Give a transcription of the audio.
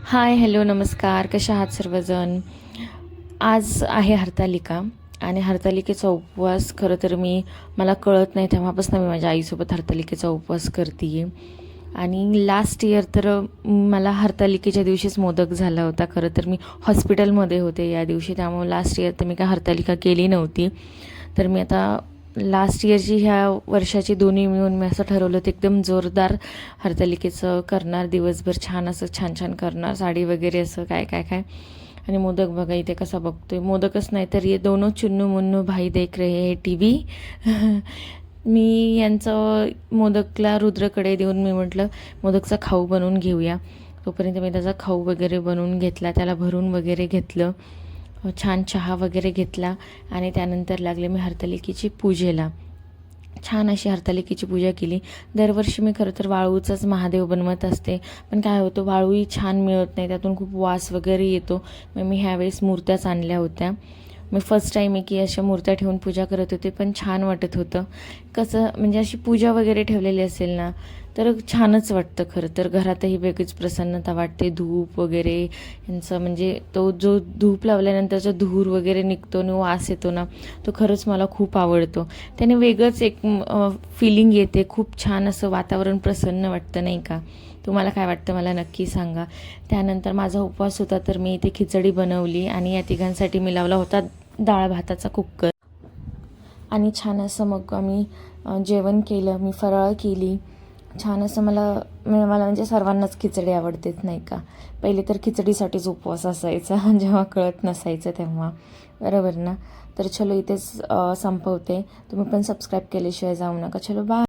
हाय, hello, नमस्कार. कशा आहात सर्वजण? आज आहे हरतालिका आणि हरतालिकेचा उपवास खरं तर मला कळत नाही तेव्हापासून मी माझ्या आईसोबत हरतालिकेचा उपवास करते आहे. आणि लास्ट इयर तर मला हरतालिकेच्या दिवशीच मोदक झाला होता. खरं तर मी हॉस्पिटलमध्ये होते या दिवशी, त्यामुळे लास्ट इयर तर मी काय हरतालिका केली नव्हती. तर मी आता लास्ट इयरची ह्या वर्षाची दोन्ही मिळून मी असं ठरवलं होतं एकदम जोरदार हरतालिकेचं करणार, दिवसभर छान असं छान छान करणार, साडी वगैरे असं काय काय काय. आणि मोदक बघा इथे कसा बघतोय, मोदकच नाही तर ये दोनों चुन्नू मुन्नू भाई देख रहे हे टी व्ही. मी यांचं मोदकला रुद्रकडे देऊन मी म्हटलं मोदकचा खाऊ बनवून घेऊया. तोपर्यंत मी त्याचा खाऊ वगैरे बनवून घेतला, त्याला भरून वगैरे घेतलं, छान चहा वगैरे घेतला आणि त्यानंतर लागले मी हरतालिकेची पूजेला. छान अशी हरतालिकेची पूजा केली. दरवर्षी मी खरं तर वाळूचाच महादेव बनवत असते, पण काय होतं वाळूही छान मिळत नाही, त्यातून खूप वास वगैरे येतो. मग मी ह्यावेळेस मूर्त्याच आणल्या होत्या. मी फर्स्ट टाईम आहे की अशा मूर्त्या ठेवून पूजा करत होते, पण छान वाटत होतं. कसं म्हणजे अशी पूजा वगैरे ठेवलेली असेल ना तर छानच वाटतं. खरं तर घरातही वेगळीच प्रसन्नता वाटते. धूप वगैरे यांचं म्हणजे तो जो धूप लावल्यानंतरचा धूर वगैरे निघतो आणि वास येतो ना, तो खरंच मला खूप आवडतो. त्याने वेगळंच एक फिलिंग येते, खूप छान असं वातावरण प्रसन्न वाटतं नाही का? तुम्हाला काय वाटतं मला नक्की सांगा. त्यानंतर माझा उपवास होता तर मी इथे खिचडी बनवली आणि या तिघांसाठी मी लावला होता डाळ भाताचा कुकर. आणि छान असं मग आम्ही जेवण केलं, मी फराळ केली. छान असं मला म्हणजे सर्वांनाच खिचडी आवडतेच नाही का? पहिले तर खिचडीसाठीच उपवास असायचा जेव्हा कळत नसायचं तेव्हा, बरोबर ना? तर चलो इथेच संपवते. तुम्ही पण सबस्क्राईब केल्याशिवाय जाऊ नका. चलो बाय.